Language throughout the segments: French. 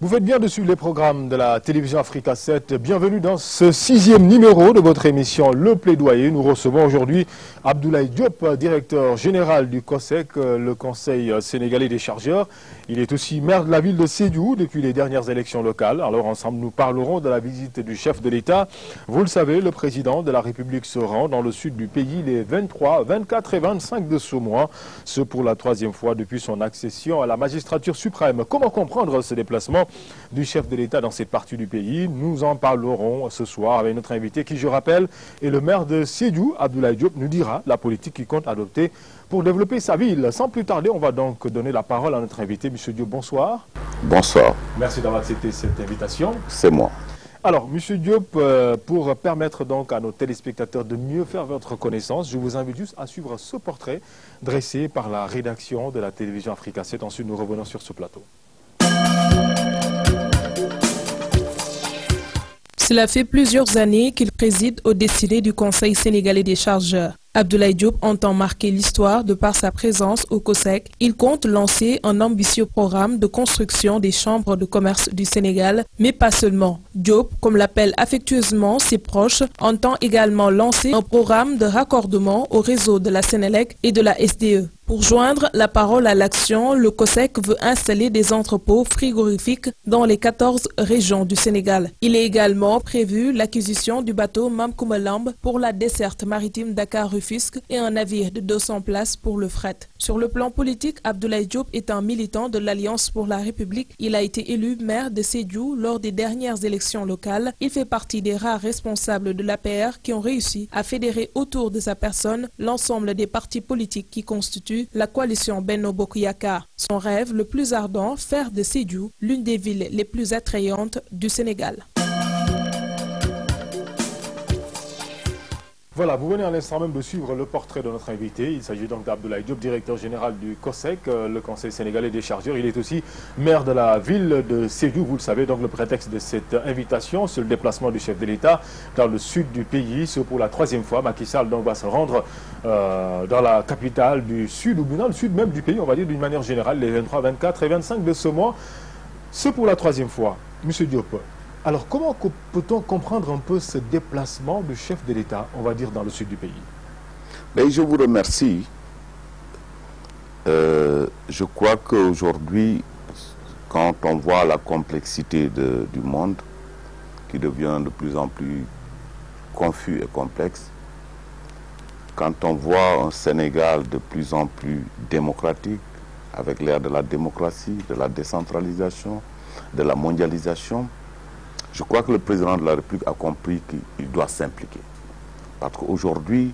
Vous faites bien de suivre les programmes de la télévision Africa 7. Bienvenue dans ce 6e numéro de votre émission Le Plaidoyer. Nous recevons aujourd'hui Abdoulaye Diop, directeur général du COSEC, le Conseil sénégalais des chargeurs. Il est aussi maire de la ville de Sédhiou depuis les dernières élections locales. Alors ensemble, nous parlerons de la visite du chef de l'État. Vous le savez, le président de la République se rend dans le sud du pays les 23, 24 et 25 de ce mois. Ce pour la 3e fois depuis son accession à la magistrature suprême. Comment comprendre ce déplacement du chef de l'État dans cette partie du pays? Nous en parlerons ce soir avec notre invité qui, je rappelle, est le maire de Sédhiou. Abdoulaye Diop nous dira la politique qu'il compte adopter pour développer sa ville. Sans plus tarder, on va donc donner la parole à notre invité. Monsieur Diop, bonsoir. Bonsoir. Merci d'avoir accepté cette invitation. C'est moi. Alors, Monsieur Diop, pour permettre donc à nos téléspectateurs de mieux faire votre connaissance, je vous invite juste à suivre ce portrait dressé par la rédaction de la télévision Africa 7. Ensuite, nous revenons sur ce plateau. Cela fait plusieurs années qu'il préside au destiné du Conseil sénégalais des chargeurs. Abdoulaye Diop entend marquer l'histoire de par sa présence au COSEC. Il compte lancer un ambitieux programme de construction des chambres de commerce du Sénégal, mais pas seulement. Diop, comme l'appellent affectueusement ses proches, entend également lancer un programme de raccordement au réseau de la Sénélec et de la SDE. Pour joindre la parole à l'action, le COSEC veut installer des entrepôts frigorifiques dans les 14 régions du Sénégal. Il est également prévu l'acquisition du bateau Mamkoumalamb pour la desserte maritime Dakar-Rufisque et un navire de 200 places pour le fret. Sur le plan politique, Abdoulaye Diop est un militant de l'Alliance pour la République. Il a été élu maire de Sédhiou lors des dernières élections locales. Il fait partie des rares responsables de l'APR qui ont réussi à fédérer autour de sa personne l'ensemble des partis politiques qui constituent la coalition Benno Bokk Yakaar. Son rêve le plus ardent, faire de Sédhiou l'une des villes les plus attrayantes du Sénégal. Voilà, vous venez à l'instant même de suivre le portrait de notre invité. Il s'agit donc d'Abdoulaye Diop, directeur général du COSEC, le Conseil sénégalais des chargeurs. Il est aussi maire de la ville de Sédhiou, vous le savez. Donc le prétexte de cette invitation, c'est le déplacement du chef de l'État dans le sud du pays. C'est pour la 3e fois. Macky Sall donc va se rendre dans la capitale du sud, ou bien dans le sud même du pays, on va dire d'une manière générale, les 23, 24 et 25 de ce mois. C'est pour la 3e fois. Monsieur Diop, alors, comment peut-on comprendre un peu ce déplacement du chef de l'État, on va dire, dans le sud du pays? Mais je vous remercie. Je crois qu'aujourd'hui, quand on voit la complexité du monde, qui devient de plus en plus confus et complexe, quand on voit un Sénégal de plus en plus démocratique, avec l'ère de la démocratie, de la décentralisation, de la mondialisation, je crois que le président de la République a compris qu'il doit s'impliquer. Parce qu'aujourd'hui,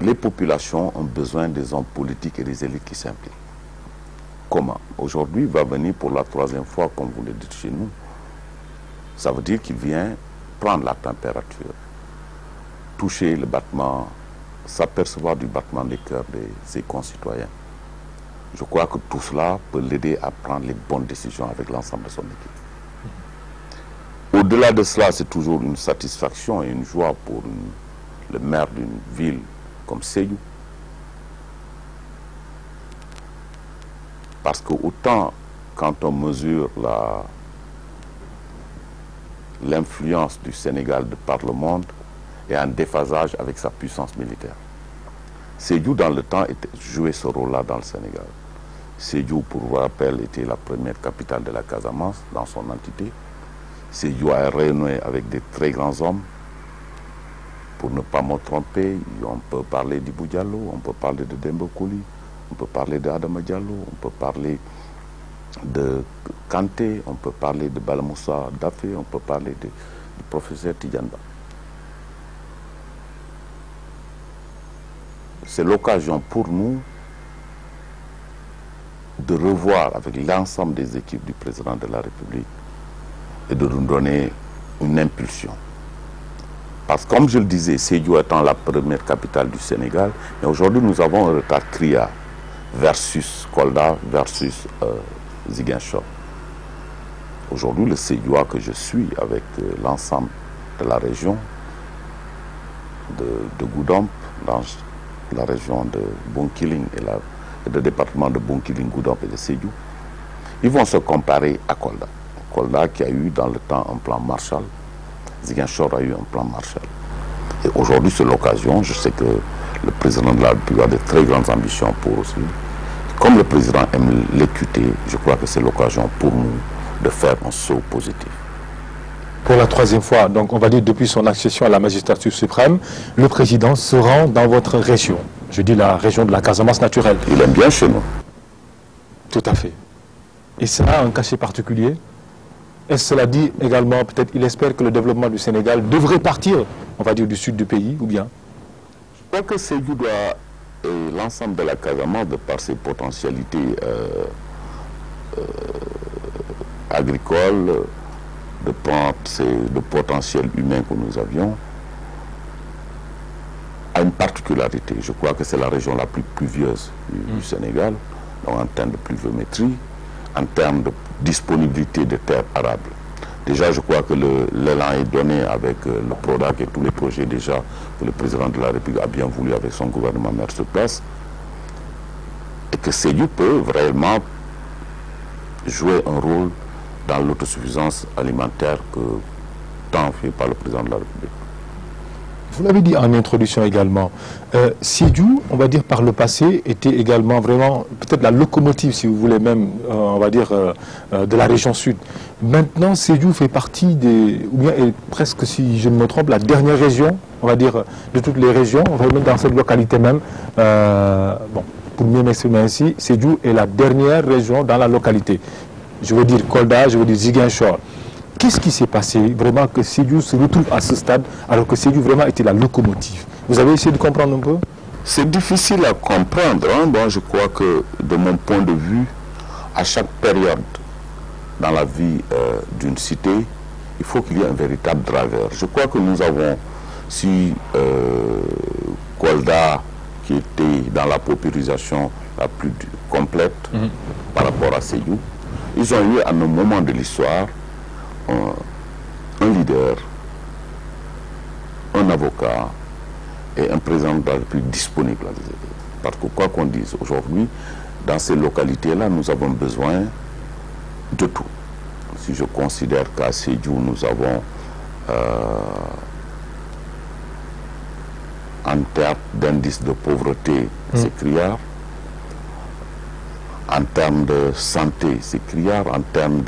les populations ont besoin des hommes politiques et des élites qui s'impliquent. Comment? Aujourd'hui, il va venir pour la 3e fois, comme vous le dites chez nous. Ça veut dire qu'il vient prendre la température, toucher le battement, s'apercevoir du battement des cœurs de ses concitoyens. Je crois que tout cela peut l'aider à prendre les bonnes décisions avec l'ensemble de son équipe. Au-delà de cela, c'est toujours une satisfaction et une joie pour le maire d'une ville comme Sédhiou. Parce que autant quand on mesure l'influence du Sénégal de par le monde et un déphasage avec sa puissance militaire. Sédhiou, dans le temps, jouait ce rôle-là dans le Sénégal. Sédhiou, pour vous rappeler, était la première capitale de la Casamance dans son entité. Sédhiou a rayonné avec des très grands hommes. Pour ne pas me tromper, on peut parler d'Ibou Diallo, on peut parler de Demba Koli, on peut parler d'Adama Diallo, on peut parler de Kanté, on peut parler de Balamoussa Dafé, on peut parler du professeur Tidjanda. C'est l'occasion pour nous de revoir avec l'ensemble des équipes du président de la République et de nous donner une impulsion. Parce que comme je le disais, Sédhiou étant la première capitale du Sénégal, mais aujourd'hui nous avons un retard criard versus Kolda, versus Ziguinchor. Aujourd'hui, le Sédhiouois que je suis avec l'ensemble de la région de Goudomp, dans la région de Bounkiling et le département de Bounkiling, Goudomp et de Sédhiou, ils vont se comparer à Kolda. Kolda qui a eu dans le temps un plan Marshall. Ziguinchor a eu un plan Marshall. Et aujourd'hui, c'est l'occasion, je sais que le président de la République a de très grandes ambitions pour aussi. Comme le président aime l'équité, je crois que c'est l'occasion pour nous de faire un saut positif. Pour la troisième fois, donc on va dire depuis son accession à la magistrature suprême, le président se rend dans votre région. Je dis la région de la Casamance naturelle. Il aime bien chez nous. Tout à fait. Et ça a un cachet particulier. Est-ce cela dit également, peut-être, il espère que le développement du Sénégal devrait partir, on va dire, du sud du pays, ou bien? Je crois que Sédhiou doit, et l'ensemble de la Casamance, de par ses potentialités agricoles, de potentiel humain que nous avions, a une particularité. Je crois que c'est la région la plus pluvieuse du Sénégal, donc en termes de pluviométrie, en termes de disponibilité de terres arables. Déjà, je crois que l'élan est donné avec le PRODAC et tous les projets déjà que le président de la République a bien voulu avec son gouvernement mettre sur place. Et que Sédhiou peut vraiment jouer un rôle dans l'autosuffisance alimentaire que tant fait par le président de la République. Vous l'avez dit en introduction également, Sédhiou, on va dire par le passé, était également vraiment peut-être la locomotive, si vous voulez même, on va dire, de la région sud. Maintenant, Sédhiou fait partie ou bien est presque, si je ne me trompe, la dernière région, on va dire, de toutes les régions, on va même dans cette localité même. Bon, pour mieux m'exprimer ainsi, Sédhiou est la dernière région dans la localité. Je veux dire Kolda, je veux dire Ziguinchor. Qu'est-ce qui s'est passé vraiment que Sédhiou se retrouve à ce stade alors que Sédhiou vraiment était la locomotive? Vous avez essayé de comprendre un peu? C'est difficile à comprendre. Hein? Bon, je crois que de mon point de vue, à chaque période dans la vie d'une cité, il faut qu'il y ait un véritable driver. Je crois que nous avons, si Kolda, qui était dans la paupérisation la plus complète par rapport à Sédhiou, ils ont eu à un moment de l'histoire un leader, un avocat et un président de la République disponible. Parce que quoi qu'on dise aujourd'hui, dans ces localités-là, nous avons besoin de tout. Si je considère qu'à Sédhiou, nous avons en termes d'indice de pauvreté, c'est criard. En termes de santé, c'est criard. En termes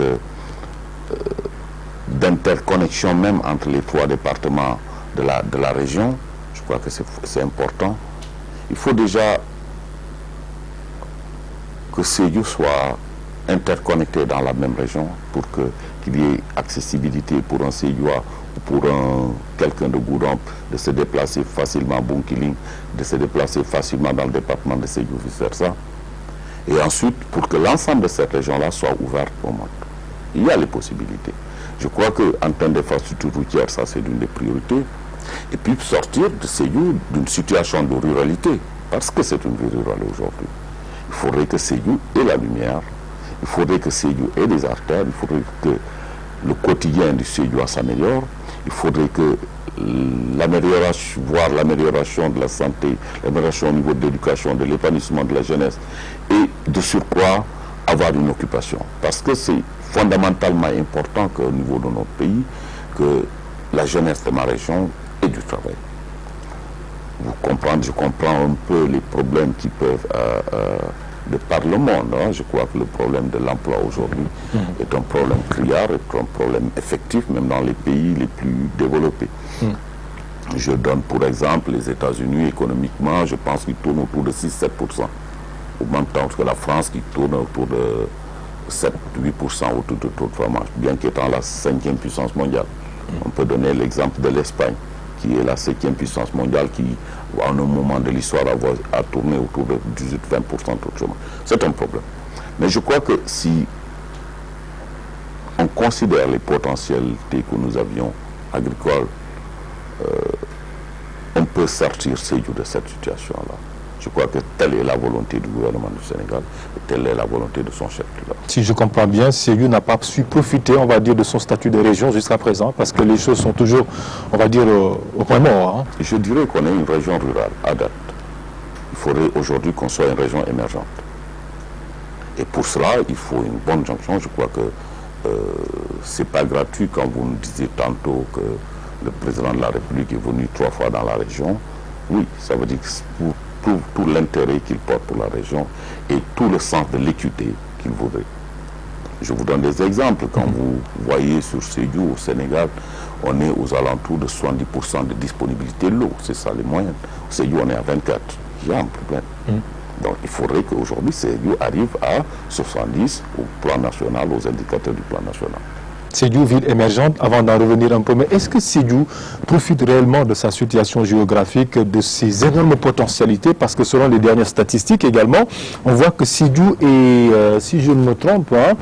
d'interconnexion même entre les trois départements de la région, je crois que c'est important. Il faut déjà que Sédhiou soit interconnecté dans la même région pour qu'il y ait accessibilité pour un Sédhiois ou pour quelqu'un de Goudomp de se déplacer facilement à Bunkiling, de se déplacer facilement dans le département de Sédhiou, vice-versa. Et ensuite, pour que l'ensemble de cette région-là soit ouverte au monde. Il y a les possibilités. Je crois qu'en termes d'infrastructures routières, ça c'est l'une des priorités. Et puis sortir de Sédhiou d'une situation de ruralité, parce que c'est une ville rurale aujourd'hui. Il faudrait que Sédhiou ait la lumière, il faudrait que Sédhiou ait des artères, il faudrait que le quotidien du Sédhiou s'améliore, il faudrait que l'amélioration de la santé, l'amélioration au niveau de l'éducation, de l'épanouissement de la jeunesse, et de surcroît avoir une occupation. Parce que c'est fondamentalement important qu'au niveau de notre pays, que la jeunesse de ma région ait du travail. Vous comprenez, je comprends un peu les problèmes qui peuvent de par le monde. Hein. Je crois que le problème de l'emploi aujourd'hui est un problème criard, est un problème effectif, même dans les pays les plus développés. Je donne pour exemple les États-Unis économiquement, je pense qu'ils tournent autour de 6-7%. Au même temps que la France qui tourne autour de 7-8% autour de taux de chômage, bien qu'étant la 5e puissance mondiale. On peut donner l'exemple de l'Espagne, qui est la 7e puissance mondiale, qui, à un moment de l'histoire, a tourné autour de 18-20% de taux de chômage. C'est un problème. Mais je crois que si on considère les potentialités que nous avions agricoles, on peut sortir Sédhiou de cette situation-là. Je crois que telle est la volonté du gouvernement du Sénégal et telle est la volonté de son chef de l'État. Si je comprends bien, Sédhiou n'a pas su profiter, on va dire, de son statut de région jusqu'à présent, parce que les choses sont toujours, on va dire, au point mort. Hein. Je dirais qu'on est une région rurale, à date. Il faudrait aujourd'hui qu'on soit une région émergente. Et pour cela, il faut une bonne jonction. Je crois que ce n'est pas gratuit quand vous nous disiez tantôt que le président de la République est venu 3 fois dans la région. Oui, ça veut dire que pour tout l'intérêt qu'il porte pour la région et tout le sens de l'équité qu'il voudrait. Je vous donne des exemples. Quand vous voyez sur Sédhiou au Sénégal, on est aux alentours de 70% de disponibilité de l'eau. C'est ça les moyennes. Au Sédhiou, on est à 24. Il y a un problème. Donc il faudrait qu'aujourd'hui Sédhiou arrive à 70 au plan national, aux indicateurs du plan national. Sédhiou, ville émergente, avant d'en revenir un peu, mais est-ce que Sédhiou profite réellement de sa situation géographique, de ses énormes potentialités? Parce que selon les dernières statistiques également, on voit que Sédhiou est, si je ne me trompe pas,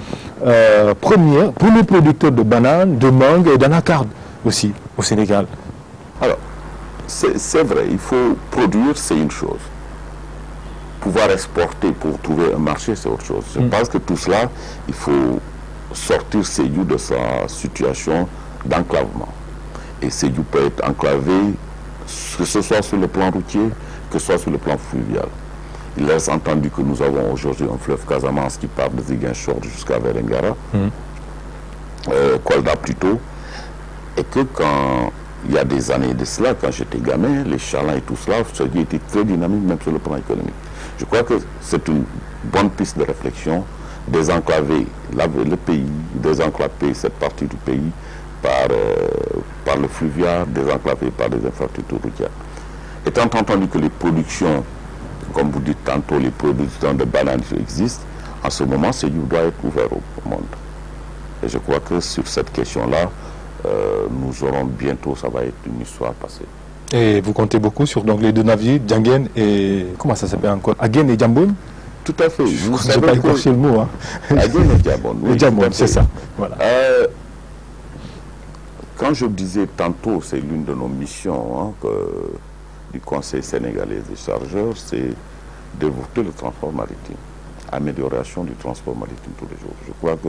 premier producteur de bananes, de mangue et d'anacarde aussi au Sénégal. Alors, c'est vrai, il faut produire, c'est une chose. Pouvoir exporter pour trouver un marché, c'est autre chose. Je pense que tout cela, il faut sortir Sédhiou de sa situation d'enclavement. Et Sédhiou peut être enclavé, que ce soit sur le plan routier, que ce soit sur le plan fluvial. Il est entendu que nous avons aujourd'hui un fleuve Casamance qui part de Ziguinchor jusqu'à Vélingara, Kolda plutôt, et que quand il y a des années de cela, quand j'étais gamin, les chalands et tout cela, Sédhiou était très dynamique même sur le plan économique. Je crois que c'est une bonne piste de réflexion, désenclaver le pays, désenclaver cette partie du pays par le fluvial, désenclaver par des infrastructures routières. Étant entendu que les productions, comme vous dites tantôt, les productions de bananes existent, en ce moment, Sédhiou doit être ouvert au monde. Et je crois que sur cette question-là, nous aurons bientôt, ça va être une histoire passée. Et vous comptez beaucoup sur donc, les deux navires, Djangen et... Comment ça s'appelle encore? Agen et Djamboun? Tout à fait. Je n'ai pas écorché le mot. Hein. Agen et Djamboun, oui. Djamboun, c'est ça. Voilà. Quand je disais tantôt, c'est l'une de nos missions du Conseil sénégalais des chargeurs, c'est développer le transport maritime, amélioration du transport maritime tous les jours. Je crois que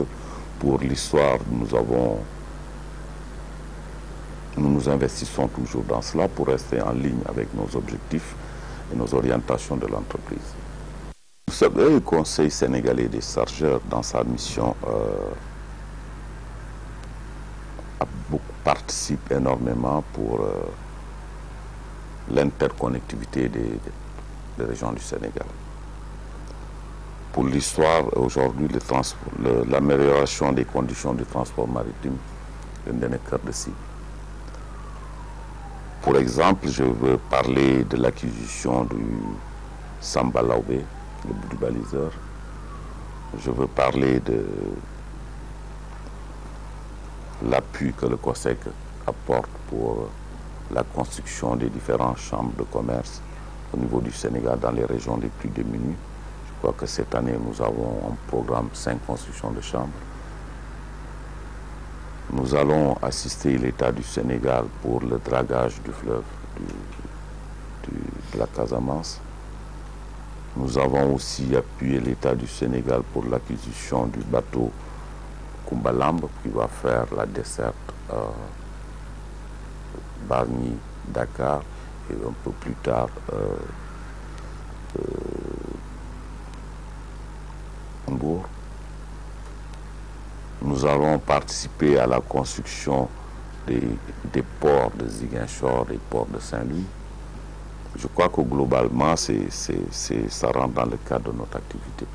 pour l'histoire, nous nous investissons toujours dans cela pour rester en ligne avec nos objectifs et nos orientations de l'entreprise. Vous savez, le Conseil sénégalais des chargeurs, dans sa mission, participe énormément pour l'interconnectivité des régions du Sénégal. Pour l'histoire, aujourd'hui, l'amélioration des conditions du transport maritime est l'un des cœurs de cible. Pour exemple, je veux parler de l'acquisition du Samba Laobé, le bout du baliseur. Je veux parler de l'appui que le COSEC apporte pour la construction des différentes chambres de commerce au niveau du Sénégal dans les régions les plus démunies. Je crois que cette année, nous avons un programme 5 constructions de chambres. Nous allons assister l'État du Sénégal pour le dragage du fleuve de la Casamance. Nous avons aussi appuyé l'État du Sénégal pour l'acquisition du bateau Kumbalamb qui va faire la desserte Bargny-Dakar et un peu plus tard Hambourg. Nous allons participer à la construction des ports de Ziguinchor, des ports de Saint-Louis. Je crois que globalement, ça rentre dans le cadre de notre activité.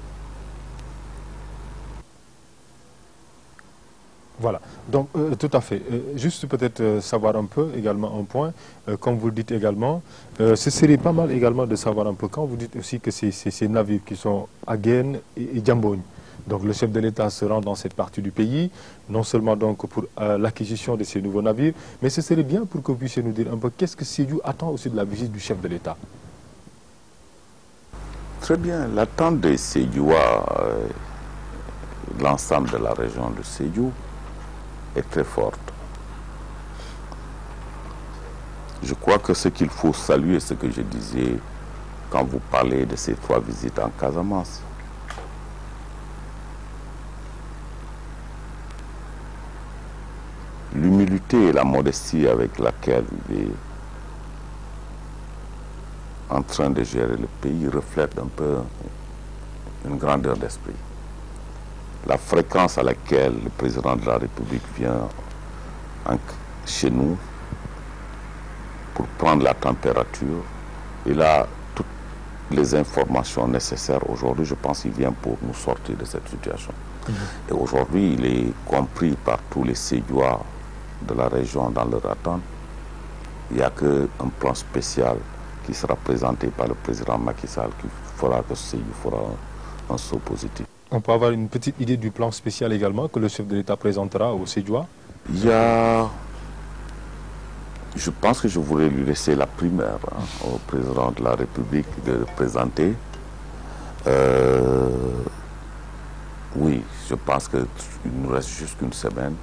Voilà, donc tout à fait. Juste peut-être savoir un peu également un point, comme vous le dites également, ce serait pas mal également de savoir un peu, quand vous dites aussi que ces navires qui sont Agen et Djambogne, donc le chef de l'État se rend dans cette partie du pays, non seulement donc pour l'acquisition de ces nouveaux navires, mais ce serait bien pour que vous puissiez nous dire un peu qu'est-ce que Sédhiou attend aussi de la visite du chef de l'État. Très bien, l'attente de Sédhiou à l'ensemble de la région de Sédhiou est très forte. Je crois que ce qu'il faut saluer, ce que je disais quand vous parlez de ces 3 visites en Casamance. L'humilité et la modestie avec laquelle il est en train de gérer le pays reflètent un peu une grandeur d'esprit. la fréquence à laquelle le président de la République vient chez nous pour prendre la température. Il a toutes les informations nécessaires aujourd'hui. Je pense qu'il vient pour nous sortir de cette situation. Et aujourd'hui, il est compris par tous les Sédiois de la région dans leur attente. Il n'y a qu'un plan spécial qui sera présenté par le président Macky Sall qui fera que Sédhiou fera un saut positif. On peut avoir une petite idée du plan spécial également que le chef de l'État présentera aux Sédiois? Il y a... Je pense que je voudrais lui laisser la primaire au président de la République de le présenter. Oui, je pense qu'il nous reste juste une semaine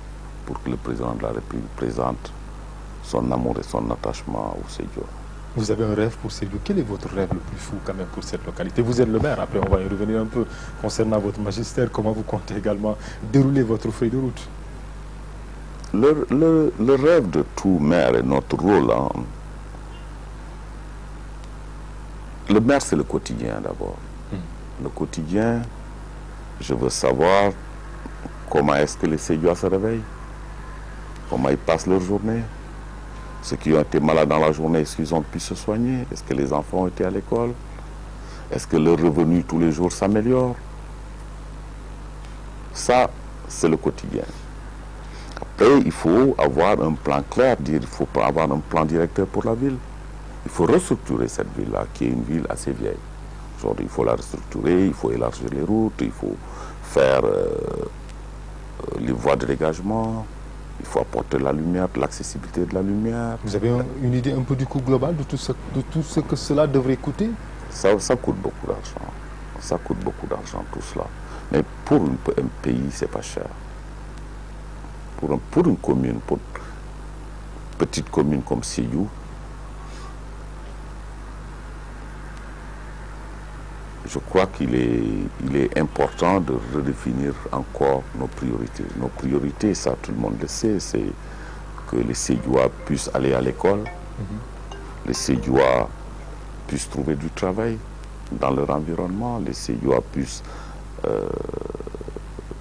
pour que le président de la République présente son amour et son attachement au Sédhiou. Vous avez un rêve pour Sédhiou. Quel est votre rêve le plus fou quand même pour cette localité? Vous êtes le maire, après on va y revenir un peu concernant votre magistère. Comment vous comptez également dérouler votre feuille de route? Le rêve de tout maire et notre rôle, le maire c'est le quotidien d'abord. Le quotidien, je veux savoir comment est-ce que les Sédiois se réveillent, comment ils passent leur journée, ceux qui ont été malades dans la journée, est-ce qu'ils ont pu se soigner, est-ce que les enfants ont été à l'école, est-ce que leur revenu tous les jours s'améliore. Ça, c'est le quotidien. Après, il faut avoir un plan clair, il faut avoir un plan directeur pour la ville. Il faut restructurer cette ville-là, qui est une ville assez vieille. Aujourd'hui, il faut la restructurer, il faut élargir les routes, il faut faire les voies de dégagement, il faut apporter la lumière, l'accessibilité de la lumière. Vous avez une idée un peu du coût global de tout ce que cela devrait coûter? Ça coûte beaucoup d'argent. Ça coûte beaucoup d'argent, tout cela. Mais pour un pays, c'est pas cher. Pour une commune, pour une petite commune comme Sédhiou, je crois qu'il est important de redéfinir encore nos priorités. Nos priorités, ça tout le monde le sait, c'est que les Sédiois puissent aller à l'école, les Sédiois puissent trouver du travail dans leur environnement, les Sédiois puissent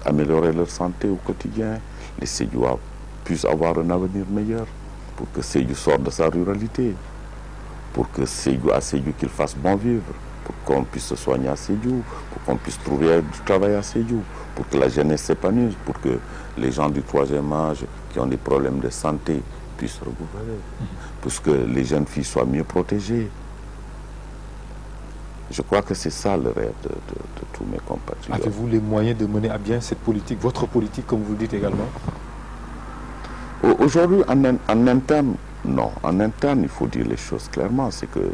améliorer leur santé au quotidien, les Sédiois puissent avoir un avenir meilleur, pour que Sédhiou sorte de sa ruralité, pour que à Sédhiou qu'il fasse bon vivre, pour qu'on puisse se soigner à Sédhiou, pour qu'on puisse trouver du travail à Sédhiou, pour que la jeunesse s'épanouisse, pour que les gens du troisième âge qui ont des problèmes de santé puissent récupérer, pour que les jeunes filles soient mieux protégées. Je crois que c'est ça le rêve de tous mes compatriotes. Avez-vous les moyens de mener à bien cette politique, votre politique, comme vous le dites également? Aujourd'hui, en interne, non. En interne, il faut dire les choses clairement. C'est que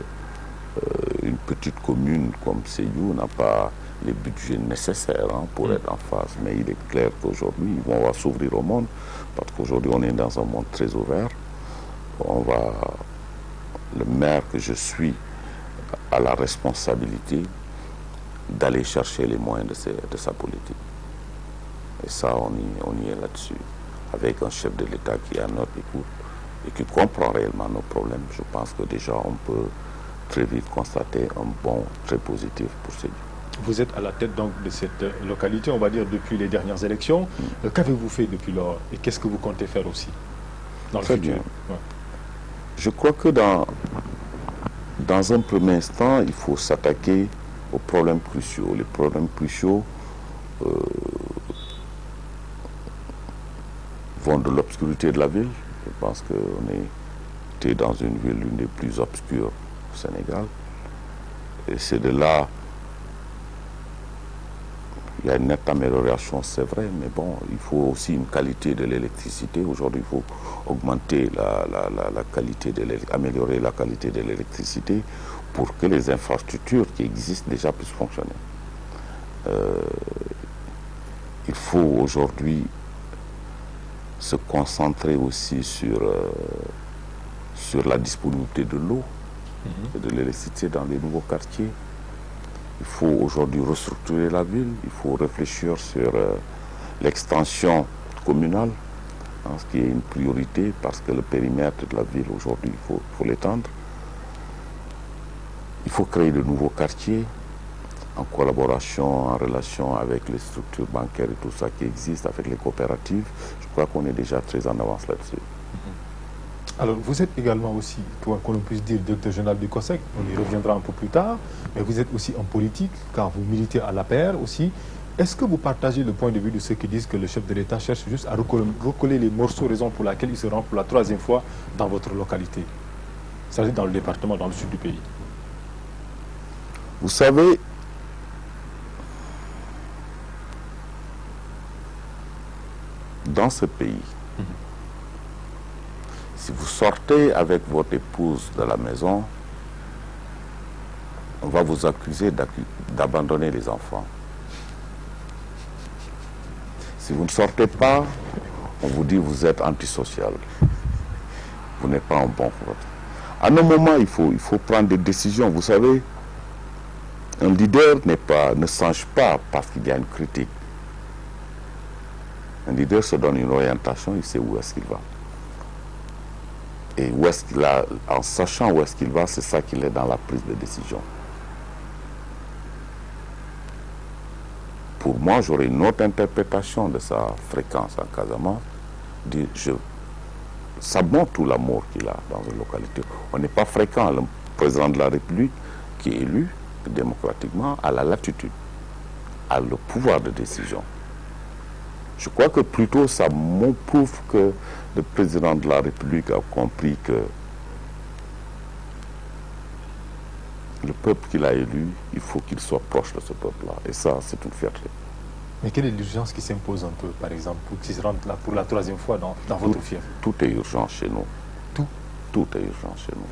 une petite commune comme Sédhiou n'a pas les budgets nécessaires pour être en phase. Mais il est clair qu'aujourd'hui, on va s'ouvrir au monde, parce qu'aujourd'hui, on est dans un monde très ouvert. Le maire que je suis a la responsabilité d'aller chercher les moyens de sa politique. Et ça, on y est là-dessus. Avec un chef de l'État qui est à notre écoute et qui comprend réellement nos problèmes, je pense que déjà on peut très vite constater un bond très positif pour Sédhiou. Vous êtes à la tête donc de cette localité, on va dire depuis les dernières élections. Qu'avez-vous fait depuis lors et qu'est-ce que vous comptez faire aussi dans le Très futur? bien. Je crois que dans un premier instant, il faut s'attaquer aux problèmes cruciaux. Les problèmes cruciaux vont de l'obscurité de la ville. Je pense qu'on était dans une ville l'une des plus obscures au Sénégal. Et c'est de là, il y a une nette amélioration, c'est vrai, mais bon, il faut aussi une qualité de l'électricité. Aujourd'hui, il faut augmenter la qualité améliorer la qualité de l'électricité pour que les infrastructures qui existent déjà puissent fonctionner. Il faut aujourd'hui se concentrer aussi sur la disponibilité de l'eau et de l'électricité dans les nouveaux quartiers. Il faut aujourd'hui restructurer la ville, il faut réfléchir sur l'extension communale, ce qui est une priorité parce que le périmètre de la ville aujourd'hui, il faut l'étendre. Il faut créer de nouveaux quartiers, en collaboration, en relation avec les structures bancaires et tout ça qui existe, avec les coopératives, je crois qu'on est déjà très en avance là-dessus. Alors, vous êtes également aussi, qu'on puisse dire, directeur général du COSEC, on y reviendra un peu plus tard, mais vous êtes aussi en politique, car vous militez à l'APR aussi. Est-ce que vous partagez le point de vue de ceux qui disent que le chef de l'État cherche juste à recoller les morceaux, raison pour laquelle il se rend pour la 3e fois dans votre localité, c'est-à-dire dans le département, dans le sud du pays? Vous savez, dans ce pays, si vous sortez avec votre épouse de la maison, on va vous accuser d'abandonner les enfants. Si vous ne sortez pas, on vous dit que vous êtes antisocial. Vous n'êtes pas en bon compte. À un moment, il faut prendre des décisions. Vous savez, un leader ne change pas parce qu'il y a une critique. Un leader se donne une orientation, il sait où est-ce qu'il va. Et où est-ce qu'il a, en sachant où est-ce qu'il va, c'est ça qu'il est dans la prise de décision. Pour moi, j'aurais une autre interprétation de sa fréquence en Casamance. Ça montre tout l'amour qu'il a dans une localité. On n'est pas fréquent. Le président de la République, qui est élu démocratiquement, a la latitude, a le pouvoir de décision. Je crois que plutôt ça me prouve que le président de la République a compris que le peuple qu'il a élu, il faut qu'il soit proche de ce peuple-là. Et ça, c'est une fierté. Mais quelle est l'urgence qui s'impose un peu, par exemple, pour qu'il se rende là pour la 3e fois dans votre fief? Tout est urgent chez nous. Tout est urgent chez nous.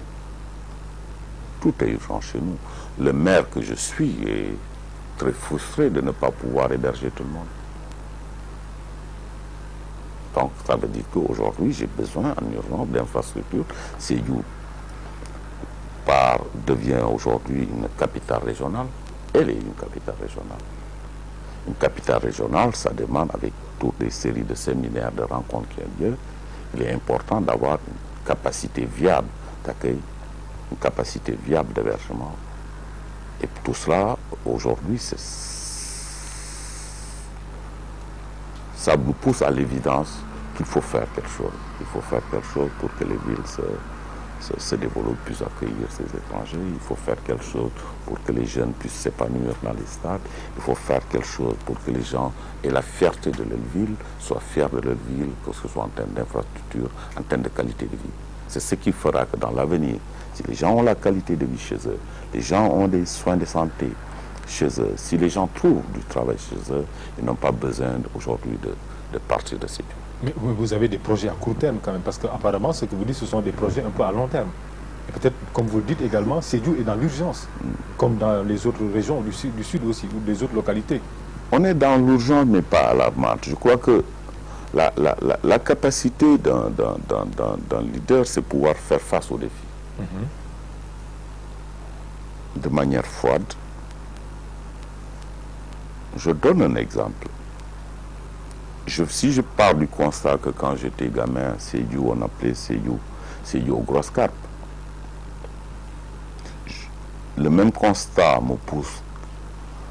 Tout est urgent chez nous. Le maire que je suis est très frustré de ne pas pouvoir héberger tout le monde. Donc, ça veut dire qu'aujourd'hui, j'ai besoin en urgence d'infrastructures. Sédhiou devient aujourd'hui une capitale régionale. Elle est une capitale régionale. Une capitale régionale, ça demande, avec toutes les séries de séminaires, de rencontres qui ont lieu, il est important d'avoir une capacité viable d'accueil, une capacité viable d'hébergement. Et tout cela, aujourd'hui, ça nous pousse à l'évidence qu'il faut faire quelque chose. Il faut faire quelque chose pour que les villes se développent, puissent accueillir ces étrangers. Il faut faire quelque chose pour que les jeunes puissent s'épanouir dans les stades. Il faut faire quelque chose pour que les gens aient la fierté de leur ville, soient fiers de leur ville, que ce soit en termes d'infrastructure, en termes de qualité de vie. C'est ce qui fera que dans l'avenir, si les gens ont la qualité de vie chez eux, les gens ont des soins de santé chez eux, si les gens trouvent du travail chez eux, ils n'ont pas besoin aujourd'hui de partir de ces pays. Mais vous avez des projets à court terme quand même, parce qu'apparemment, ce que vous dites, ce sont des projets un peu à long terme. Et peut-être, comme vous le dites également, Sédhiou est dans l'urgence, comme dans les autres régions du sud aussi, ou des autres localités. On est dans l'urgence, mais pas alarmante. Je crois que la capacité d'un leader, c'est pouvoir faire face aux défis. De manière froide. Je donne un exemple. Si je pars du constat que quand j'étais gamin, Sédhiou, on appelait Sédhiou aux grosses carpes. Le même constat me pousse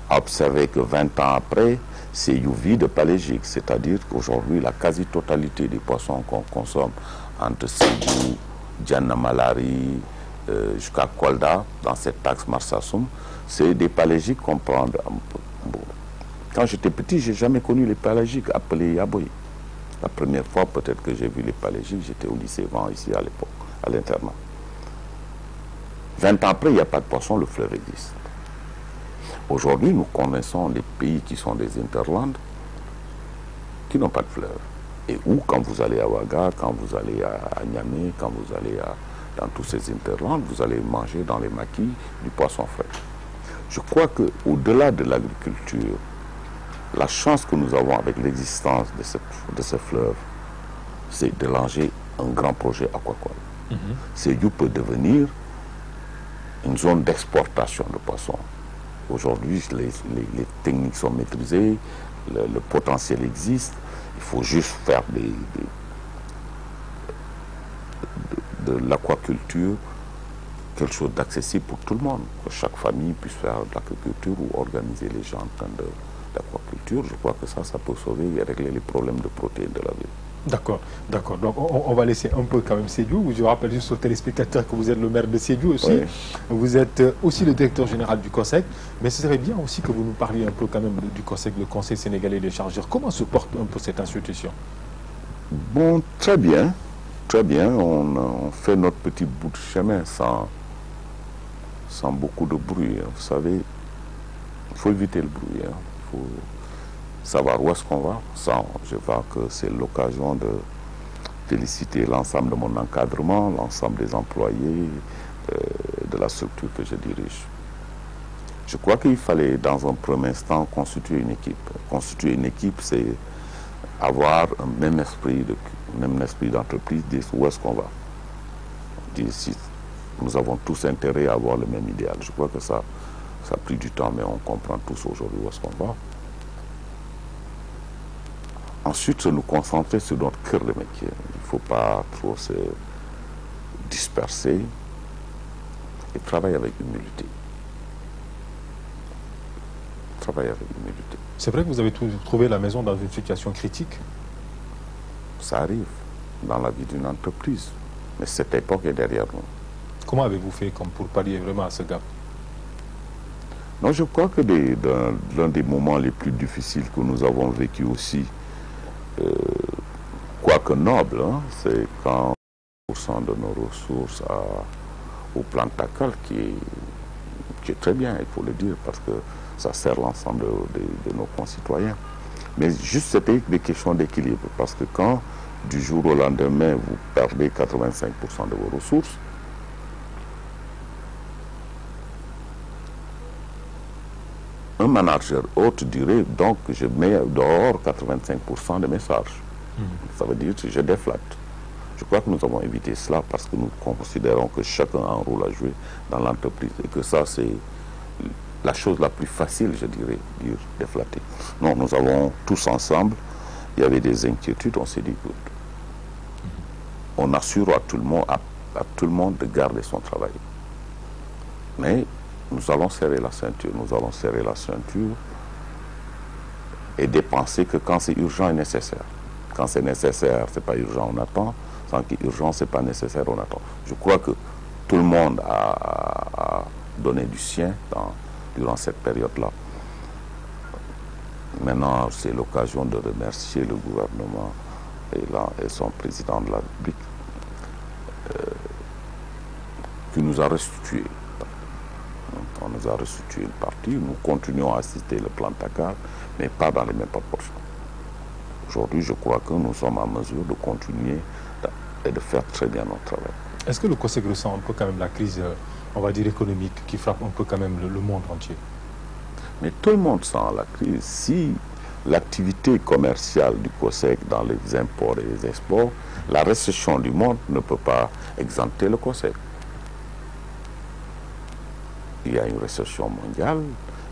à observer que 20 ans après, Sédhiou vit de palégique, c'est-à-dire qu'aujourd'hui, la quasi-totalité des poissons qu'on consomme entre Sédhiou, Djanamalari, jusqu'à Kolda, dans cette axe Marsassoum, c'est des palégiques qu'on prend. Quand j'étais petit, je n'ai jamais connu les palégiques appelés yaboy. La première fois peut-être que j'ai vu les palégiques, j'étais au lycée Vent ici à l'époque, à l'internat. 20 ans après, il n'y a pas de poisson, le fleuve existe. Aujourd'hui, nous connaissons les pays qui sont des interlandes, qui n'ont pas de fleuve. Et où, quand vous allez à Ouaga, quand vous allez à Niamey, quand vous allez dans tous ces interlandes, vous allez manger dans les maquis du poisson frais. Je crois qu'au-delà de l'agriculture, la chance que nous avons avec l'existence de ce fleuve, c'est de lancer un grand projet aquacole. Sédhiou peut devenir une zone d'exportation de poissons. Aujourd'hui, les techniques sont maîtrisées, le potentiel existe. Il faut juste faire de l'aquaculture quelque chose d'accessible pour tout le monde, que chaque famille puisse faire de l'agriculture ou organiser les gens en train d'aquaculture. Je crois que ça peut sauver et régler les problèmes de protéines de la ville. D'accord, d'accord. Donc on va laisser un peu quand même Sédhiou. Je rappelle juste aux téléspectateurs que vous êtes le maire de Sédhiou aussi. Oui. Vous êtes aussi le directeur général du COSEC. Mais ce serait bien aussi que vous nous parliez un peu quand même du COSEC, le Conseil sénégalais des chargeurs. Comment se porte un peu cette institution? Bon, très bien. Très bien. On fait notre petit bout de chemin sans beaucoup de bruit. Vous savez, il faut éviter le bruit. Il faut savoir où est-ce qu'on va. Je vois que c'est l'occasion de féliciter l'ensemble de mon encadrement, l'ensemble des employés de la structure que je dirige. Je crois qu'il fallait, dans un premier instant, constituer une équipe. Constituer une équipe, c'est avoir un même esprit d'entreprise, dire où est-ce qu'on va. Dire si nous avons tous intérêt à avoir le même idéal. Je crois que ça a pris du temps, mais on comprend tous aujourd'hui où est-ce qu'on va. Ensuite, nous concentrer sur notre cœur de métier. Il ne faut pas trop se disperser et travailler avec humilité. Travailler avec humilité. C'est vrai que vous avez trouvé la maison dans une situation critique? Ça arrive dans la vie d'une entreprise. Mais cette époque est derrière nous. Comment avez-vous fait comme pour pallier vraiment à ce gap? Non, je crois que l'un des moments les plus difficiles que nous avons vécu aussi, quoique noble, hein, c'est quand 1% de nos ressources au plan TACAL, qui est très bien, il faut le dire, parce que ça sert l'ensemble de nos concitoyens. Mais juste c'était des questions d'équilibre, parce que quand du jour au lendemain vous perdez 85% de vos ressources, un manager haute durée, donc je mets dehors 85% de mes charges. Ça veut dire que je déflate. Je crois que nous avons évité cela parce que nous considérons que chacun a un rôle à jouer dans l'entreprise et que ça, c'est la chose la plus facile, je dirais, dire déflater. Non, nous avons tous ensemble, il y avait des inquiétudes, on s'est dit, écoute, on assure à tout le monde de garder son travail. Mais nous allons serrer la ceinture, et dépenser que quand c'est urgent et nécessaire. Quand c'est nécessaire, c'est pas urgent, on attend. Sans qu'il y ait urgence, c'est pas nécessaire, on attend. Je crois que tout le monde a donné du sien durant cette période-là. Maintenant, c'est l'occasion de remercier le gouvernement et son président de la République qui nous a restitué. On nous a restitué une partie, nous continuons à assister le plan TACAL, mais pas dans les mêmes proportions. Aujourd'hui, je crois que nous sommes en mesure de continuer et de faire très bien notre travail. Est-ce que le COSEC ressent un peu quand même la crise, on va dire économique, qui frappe un peu quand même le monde entier? Mais tout le monde sent la crise. Si l'activité commerciale du COSEC dans les imports et les exports, la récession du monde ne peut pas exempter le COSEC. Il y a une récession mondiale,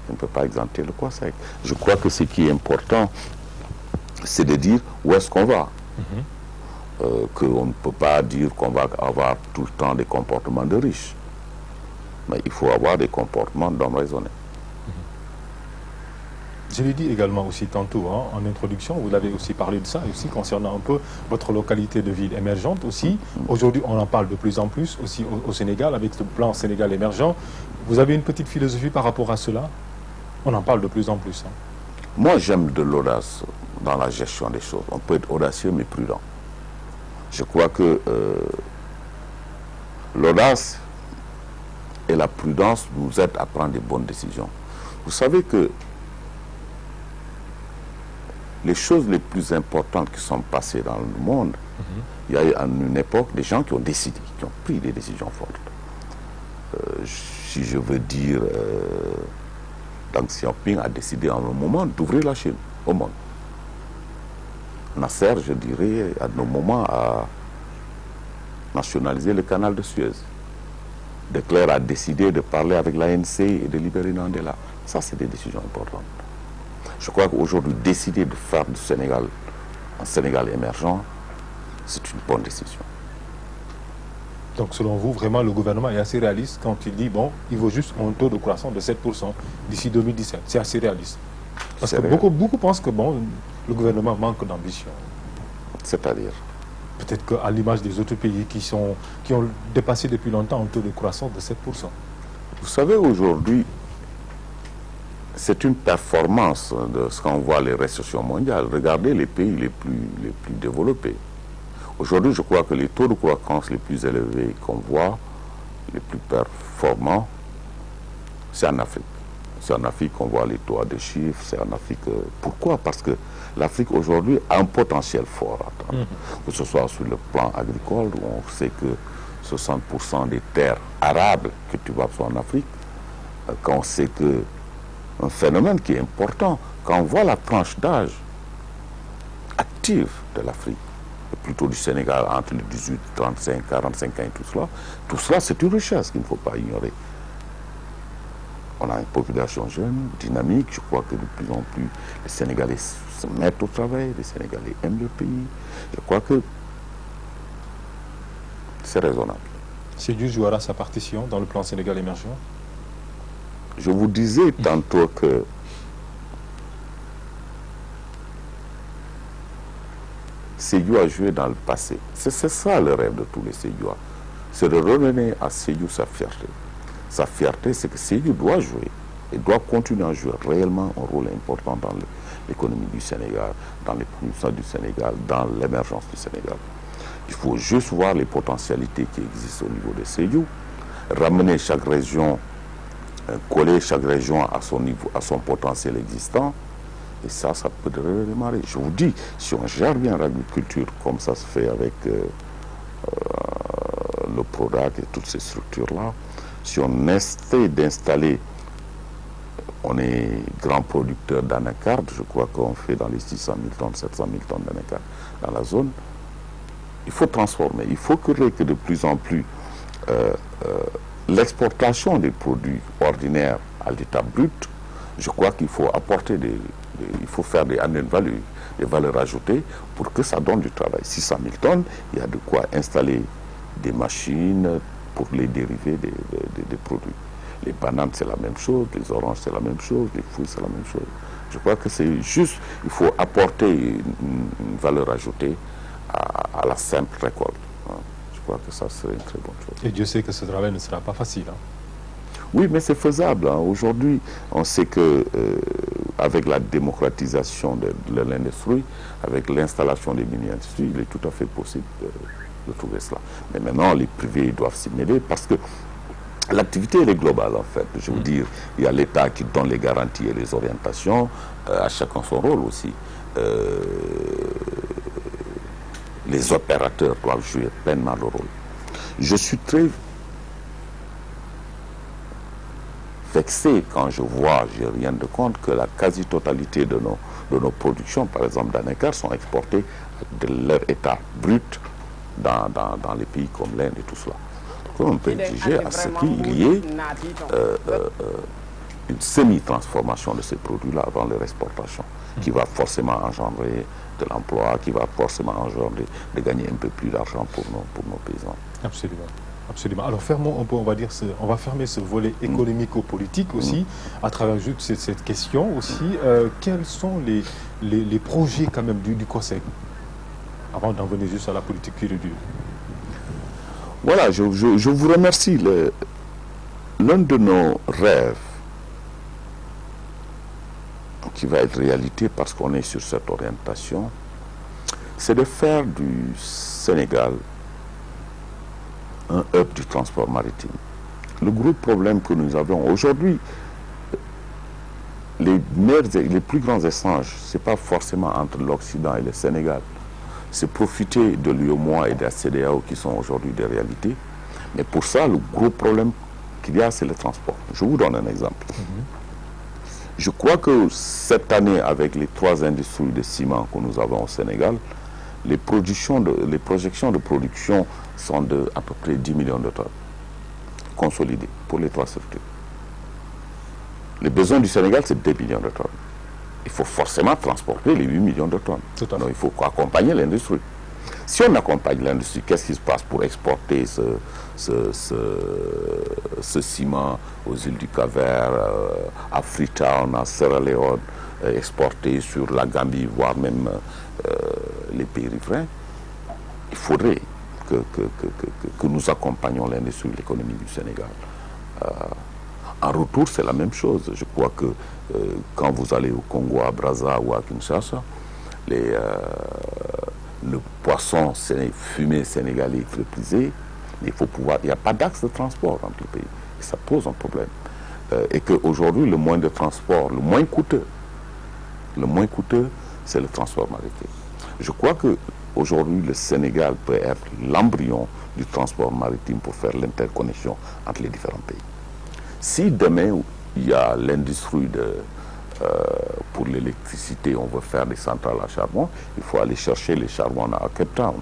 on ne peut pas exempter le COSEC. Je crois que ce qui est important, c'est de dire où est-ce qu'on va. Qu'on ne peut pas dire qu'on va avoir tout le temps des comportements de riches. Mais il faut avoir des comportements d'hommes raisonnés. Je l'ai dit également aussi tantôt en introduction, vous avez aussi parlé de ça, aussi concernant un peu votre localité de ville émergente aussi. Aujourd'hui, on en parle de plus en plus aussi au Sénégal, avec le plan Sénégal émergent. Vous avez une petite philosophie par rapport à cela? On en parle de plus en plus. Moi, j'aime de l'audace dans la gestion des choses. On peut être audacieux mais prudent. Je crois que l'audace et la prudence nous aident à prendre des bonnes décisions. Vous savez que les choses les plus importantes qui sont passées dans le monde, il y a eu à une époque des gens qui ont décidé, qui ont pris des décisions fortes. Si je veux dire, Deng Xiaoping a décidé en un moment d'ouvrir la Chine au monde. Nasser, je dirais, à nos moments, a nationalisé le canal de Suez. De Clercq a décidé de parler avec l'ANC et de libérer Mandela. Ça, c'est des décisions importantes. Je crois qu'aujourd'hui, décider de faire du Sénégal un Sénégal émergent, c'est une bonne décision. Donc selon vous, vraiment, le gouvernement est assez réaliste quand il dit, bon, il vaut juste un taux de croissance de 7% d'ici 2017. C'est assez réaliste. Parce que beaucoup pensent que, bon, le gouvernement manque d'ambition. C'est-à-dire? Peut-être qu'à l'image des autres pays qui ont dépassé depuis longtemps un taux de croissance de 7%. Vous savez, aujourd'hui, c'est une performance de ce qu'on voit les récessions mondiales. Regardez les pays les plus développés. Aujourd'hui, je crois que les taux de croissance les plus élevés qu'on voit, les plus performants, c'est en Afrique. C'est en Afrique qu'on voit les taux à deux chiffres, c'est en Afrique. Pourquoi? Parce que l'Afrique aujourd'hui a un potentiel fort à atteindre. Que ce soit sur le plan agricole, où on sait que 60% des terres arables que tu vas voir en Afrique, quand on sait que un phénomène qui est important, quand on voit la tranche d'âge active de l'Afrique, plutôt du Sénégal entre les 18, 35, 45 ans et tout cela c'est une richesse qu'il ne faut pas ignorer. On a une population jeune, dynamique, je crois que de plus en plus les Sénégalais se mettent au travail, les Sénégalais aiment le pays, je crois que c'est raisonnable. Sédhiou jouera sa partition dans le plan Sénégal émergent? Je vous disais tantôt que Sédhiou a joué dans le passé. C'est ça le rêve de tous les Sédhiouas. C'est de revenir à Sédhiou sa fierté. Sa fierté, c'est que Sédhiou doit jouer et doit continuer à jouer réellement un rôle important dans l'économie du Sénégal, dans les productions du Sénégal, dans l'émergence du Sénégal. Il faut juste voir les potentialités qui existent au niveau de Sédhiou, ramener chaque région, coller chaque région à son niveau, à son potentiel existant, et ça peut redémarrer. Je vous dis, si on gère bien l'agriculture, comme ça se fait avec le PRODAC et toutes ces structures-là, si on essaie d'installer, on est grand producteur d'anacarde, je crois qu'on fait dans les 600 000 tonnes, 700 000 tonnes d'anacarde dans la zone, il faut transformer, il faut que de plus en plus l'exportation des produits ordinaires à l'état brut, je crois qu'il faut apporter il faut faire des valeurs ajoutées pour que ça donne du travail. 600 000 tonnes, il y a de quoi installer des machines pour les dérivés des produits. Les bananes, c'est la même chose, les oranges, c'est la même chose, les fruits, c'est la même chose. Je crois que c'est juste, il faut apporter une valeur ajoutée à la simple récolte. Je crois que ça serait une très bonne chose. Et Dieu sait que ce travail ne sera pas facile. Oui, mais c'est faisable. Aujourd'hui, on sait que avec la démocratisation de l'industrie, avec l'installation des mini-industries, il est tout à fait possible de trouver cela. Mais maintenant, les privés doivent s'y mêler parce que l'activité, elle est globale, en fait. Je veux dire, il y a l'État qui donne les garanties et les orientations, à chacun son rôle aussi. Les opérateurs doivent jouer pleinement le rôle. Je suis très vexé quand je vois, je rien de compte, que la quasi-totalité de nos productions, par exemple d'anacarde, sont exportées de leur état brut dans les pays comme l'Inde et tout cela. Donc on peut exiger à ce qu'il y ait une semi-transformation de ces produits-là avant leur exportation, qui va forcément engendrer de l'emploi, qui va forcément engendrer de gagner un peu plus d'argent pour nos paysans. Absolument. Absolument. Alors fermons un peu, on va fermer ce volet économico-politique aussi, à travers juste cette question aussi. Quels sont les projets quand même du COSEC, avant d'en venir juste à la politique pure et dure? Voilà, je vous remercie. L'un de nos rêves qui va être réalité parce qu'on est sur cette orientation, c'est de faire du Sénégal un hub du transport maritime. Le gros problème que nous avons aujourd'hui, les plus grands échanges, ce n'est pas forcément entre l'Occident et le Sénégal. C'est profiter de l'UEMOA et de la CEDEAO qui sont aujourd'hui des réalités. Mais pour ça, le gros problème qu'il y a, c'est le transport. Je vous donne un exemple. Je crois que cette année, avec les 3 industries de ciment que nous avons au Sénégal, les projections de production sont de à peu près 10 millions de tonnes consolidées pour les 3 structures. Les besoins du Sénégal, c'est 2 millions de tonnes. Il faut forcément transporter les 8 millions de tonnes. Donc il faut accompagner l'industrie. Si on accompagne l'industrie, qu'est-ce qui se passe pour exporter ce ciment aux îles du Cap-Vert, à Freetown, à Sierra Leone, exporter sur la Gambie, voire même les pays riverains? Il faudrait que nous accompagnions l'industrie et l'économie du Sénégal. En retour, c'est la même chose. Je crois que quand vous allez au Congo, à Brazza ou à Kinshasa, le poisson fumé sénégalais est très prisé. Il n'y a pas d'axe de transport entre les pays. Et ça pose un problème. Et qu'aujourd'hui, le moyen de transport, le moins coûteux, c'est le transport maritime. Je crois qu'aujourd'hui, le Sénégal peut être l'embryon du transport maritime pour faire l'interconnexion entre les différents pays. Si demain, il y a l'industrie pour l'électricité, on veut faire des centrales à charbon, il faut aller chercher les charbons à Cape Town.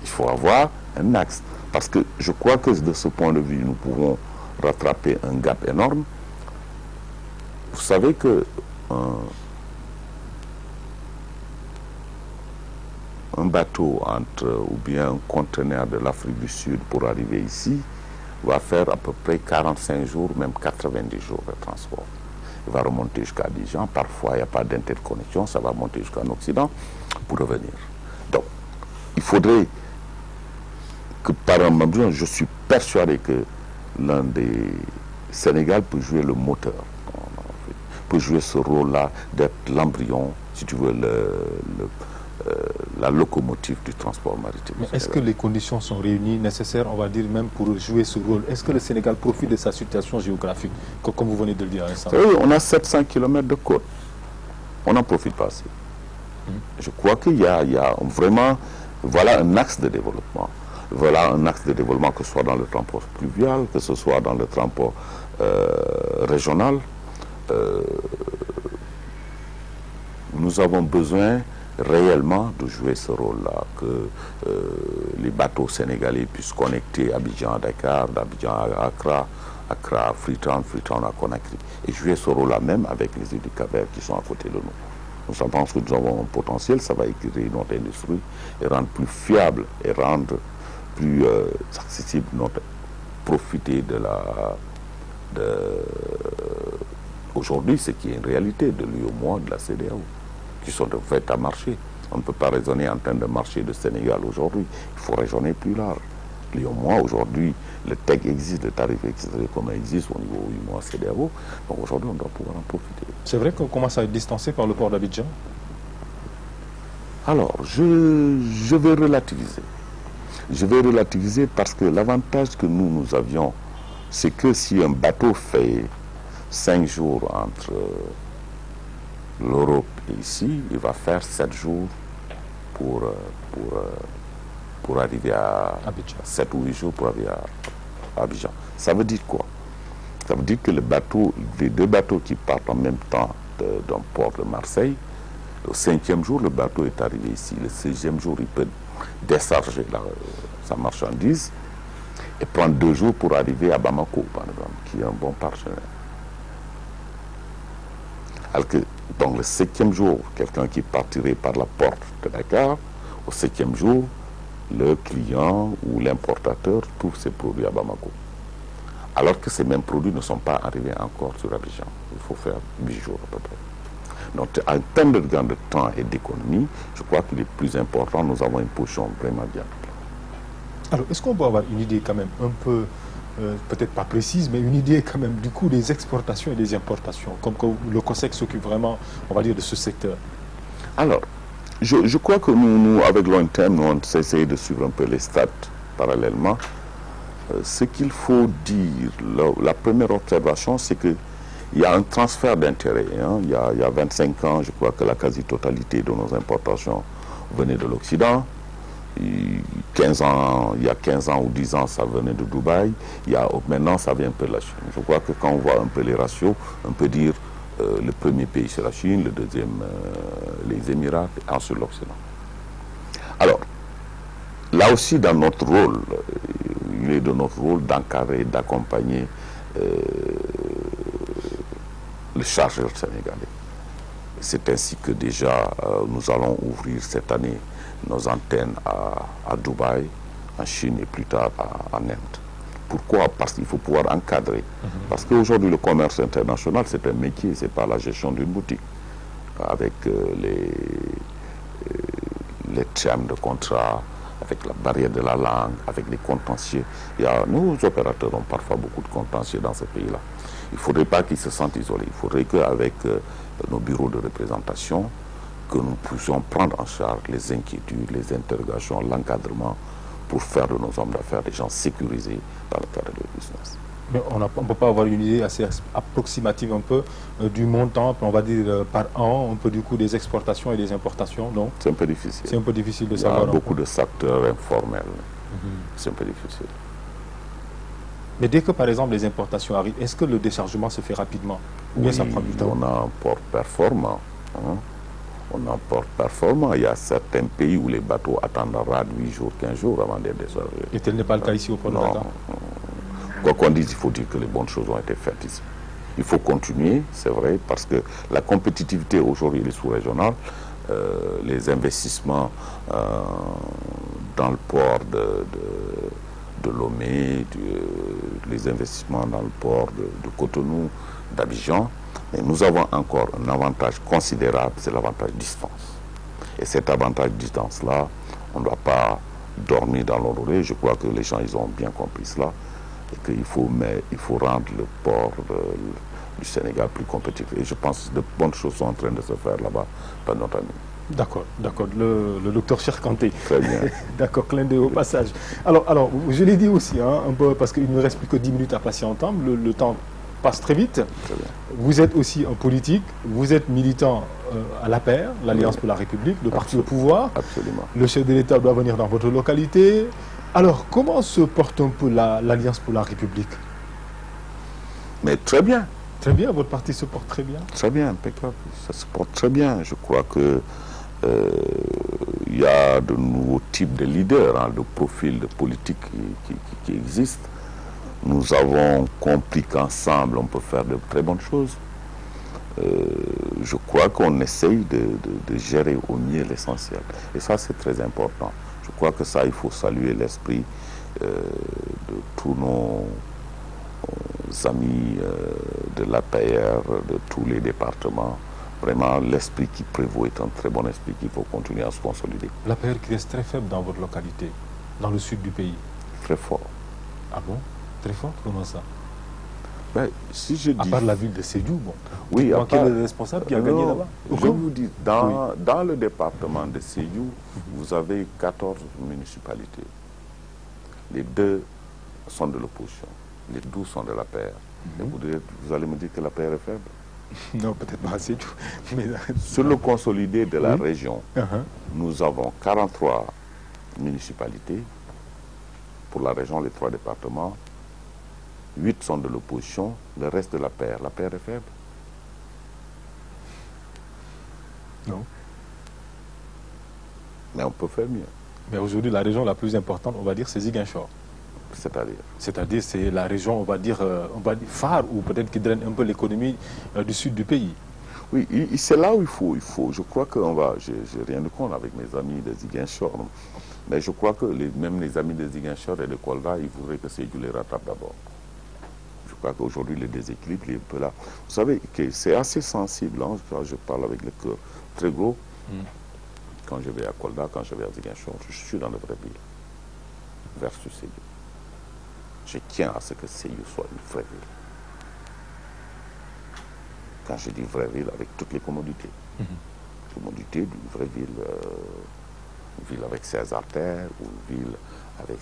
Il faut avoir un axe. Parce que je crois que de ce point de vue, nous pouvons rattraper un gap énorme. Vous savez que un bateau ou bien un conteneur de l'Afrique du Sud pour arriver ici va faire à peu près 45 jours, même 90 jours de transport. Il va remonter jusqu'à Abidjan. Parfois, il n'y a pas d'interconnexion, ça va monter jusqu'en Occident pour revenir. Donc, il faudrait que par un moment, je suis persuadé que l'un des Sénégal peut jouer le moteur, peut jouer ce rôle-là d'être l'embryon, si tu veux, la locomotive du transport maritime. Mais est-ce que les conditions sont réunies, nécessaires, on va dire, même pour jouer ce rôle? Est-ce que le Sénégal profite de sa situation géographique, comme vous venez de le dire à l'instant? Oui, on a 700 km de côte. On n'en profite pas assez. Je crois qu'il y a vraiment, voilà un axe de développement. Voilà un axe de développement, que ce soit dans le transport fluvial, que ce soit dans le transport régional. Nous avons besoin réellement de jouer ce rôle-là, que les bateaux sénégalais puissent connecter Abidjan à Dakar, d'Abidjan à Accra, Accra à Freetown, Freetown à Conakry, et jouer ce rôle-là même avec les îles du Cap-Vert qui sont à côté de nous. Nous pensons que nous avons un potentiel, ça va éclairer notre industrie et rendre plus fiable et rendre plus accessible, profiter aujourd'hui, ce qui est une réalité de l'UEMOA, de la CEDEAO, qui sont de véritables marchés. On ne peut pas raisonner en termes de marché de Sénégal aujourd'hui. Il faut raisonner plus large. L'UEMOA, aujourd'hui, le TEC existe, le tarif commun existe au niveau UEMOA, CEDEAO. Donc aujourd'hui, on doit pouvoir en profiter. C'est vrai qu'on commence à être distancé par le port d'Abidjan? Alors, je vais relativiser. Je vais relativiser parce que l'avantage que nous avions, c'est que si un bateau fait 5 jours entre l'Europe et ici, il va faire 7 jours pour arriver à Abidjan. 7 ou 8 jours pour arriver à Abidjan. Ça veut dire quoi? Ça veut dire que les deux bateaux qui partent en même temps d'un port de Marseille, au 5e jour, le bateau est arrivé ici. Le 6e jour, il peut décharger sa marchandise et prendre 2 jours pour arriver à Bamako, par exemple, qui est un bon partenaire. Alors que, donc, le 7e jour, quelqu'un qui partirait par la porte de Dakar, au 7e jour, le client ou l'importateur trouve ses produits à Bamako. Alors que ces mêmes produits ne sont pas arrivés encore sur Abidjan. Il faut faire 8 jours à peu près. Donc, en termes de gain de temps et d'économie, je crois qu'il est plus important, nous avons une position vraiment bien. Alors, est-ce qu'on peut avoir une idée quand même un peu, peut-être pas précise, mais une idée quand même du coût des exportations et des importations, comme que le COSEC s'occupe vraiment, on va dire, de ce secteur? Alors, je crois que nous avec l'ONTM, on essaie de suivre un peu les stats parallèlement. Ce qu'il faut dire, la première observation, c'est qu'il y a un transfert d'intérêt. Hein. Il y a 25 ans, je crois que la quasi-totalité de nos importations venait de l'Occident. Il y a 15 ans ou 10 ans, ça venait de Dubaï. Maintenant, ça vient un peu de la Chine. Je crois que quand on voit un peu les ratios, on peut dire le premier pays, c'est la Chine, le deuxième, les Émirats, et ensuite l'Occident. Alors, là aussi, dans notre rôle, il est de notre rôle d'encadrer, d'accompagner le chargeur sénégalais. C'est ainsi que déjà nous allons ouvrir cette année nos antennes à Dubaï, en Chine et plus tard en Inde. Pourquoi? Parce qu'il faut pouvoir encadrer. Parce qu'aujourd'hui, le commerce international, c'est un métier, ce n'est pas la gestion d'une boutique. Avec les termes de contrat, avec la barrière de la langue, avec les contentieux. Nos opérateurs ont parfois beaucoup de contentieux dans ce pays-là. Il ne faudrait pas qu'ils se sentent isolés. Il faudrait qu'avec nos bureaux de représentation, que nous puissions prendre en charge les inquiétudes, les interrogations, l'encadrement, pour faire de nos hommes d'affaires des gens sécurisés dans le cadre du business. Mais on ne peut pas avoir une idée assez approximative un peu du montant, on va dire par an, un peu du coup des exportations et des importations, non? C'est un peu difficile. C'est un peu difficile de Il y savoir. a beaucoup de secteurs informels. C'est un peu difficile. Mais dès que par exemple les importations arrivent, est-ce que le déchargement se fait rapidement? Ou bien ça prend du temps? On a un port performant. On a un port performant. Il y a certains pays où les bateaux attendent en rade 8 jours, 15 jours avant d'être déchargés. Et tel n'est pas le cas ici au port de Dakar? Quoi qu'on dise, il faut dire que les bonnes choses ont été faites ici. Il faut continuer, c'est vrai, parce que la compétitivité aujourd'hui est sous-régionale. Les investissements dans le port de Lomé, les investissements dans le port de Cotonou, d'Abidjan. Et nous avons encore un avantage considérable, c'est l'avantage distance. Et cet avantage distance-là, on ne doit pas dormir dans l'oreiller. Je crois que les gens, ils ont bien compris cela. Et qu'il faut rendre le port du Sénégal plus compétitif. Et je pense que de bonnes choses sont en train de se faire là-bas par notre ami. D'accord, d'accord. Le docteur Cherkanté. Très bien. D'accord, clin d'œil au passage. Alors, je l'ai dit aussi, un peu, parce qu'il ne reste plus que 10 minutes à passer en temps. Le temps passe très vite. Très bien. Vous êtes aussi un politique, vous êtes militant à l'APR, l'Alliance pour la République, le parti au pouvoir. Absolument. Le chef de l'État doit venir dans votre localité. Alors, comment se porte un peu l'Alliance pour la République? Mais très bien. Très bien, votre parti se porte très bien. Très bien, impeccable. Ça se porte très bien. Je crois que il y a de nouveaux types de leaders, de profils de politique qui existent. Nous avons compris qu'ensemble, on peut faire de très bonnes choses. Je crois qu'on essaye de gérer au mieux l'essentiel. Et ça, c'est très important. Je crois que ça, il faut saluer l'esprit de tous nos amis de l'APR, de tous les départements. Vraiment, l'esprit qui prévaut est un très bon esprit qu'il faut continuer à se consolider. L'APR qui reste très faible dans votre localité, dans le sud du pays. Très fort. Ah bon? Très fort? Comment ça? Ben, si je dis... À part la ville de Sédhiou, bon. Oui, quel est le responsable qui a gagné là-bas? Je vous dis, dans le département de Sédhiou, vous avez 14 municipalités. Les 2 sont de l'opposition. Les 12 sont de l'APR. Et vous allez me dire que l'APR est faible? Non, peut-être pas assez. Mais... Sur le consolidé de la région, nous avons 43 municipalités. Pour la région, les 3 départements. 8 sont de l'opposition, le reste de l'APR. L'APR est faible? Non. Mais on peut faire mieux. Mais aujourd'hui, la région la plus importante, on va dire, c'est Ziguinchor. C'est-à-dire? C'est-à-dire, c'est la région, on va dire phare, ou peut-être qui draine un peu l'économie du sud du pays. Oui, c'est là où il faut. Je crois qu'on va... J'ai rien de compte avec mes amis de Ziguinchor. Mais je crois que même les amis de Ziguinchor et de Kolda, ils voudraient que Sédhiou les rattrape d'abord. Je crois qu'aujourd'hui, le déséquilibre est un peu là. Vous savez que c'est assez sensible, quand je parle avec le cœur très gros. Quand je vais à Kolda, quand je vais à Ziguinchor, je suis dans le vrai ville, versus Sédhiou. Je tiens à ce que Sédhiou soit une vraie ville. Quand je dis vraie ville, avec toutes les commodités. Commodités d'une vraie ville, une ville avec ses artères, ou une ville avec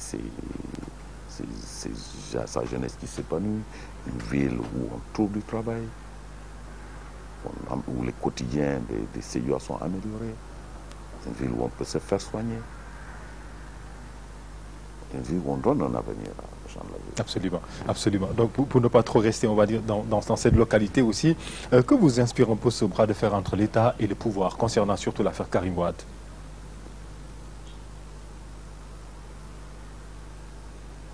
sa jeunesse qui s'épanouit, une ville où on trouve du travail, où les quotidiens des Sédhiouas sont améliorés, une ville où on peut se faire soigner, une ville où on donne un avenir aux gens de la ville. Absolument, absolument. Donc pour ne pas trop rester, on va dire, dans cette localité aussi, que vous inspire un peu ce bras de fer entre l'État et le pouvoir, concernant surtout l'affaire Karim Wade?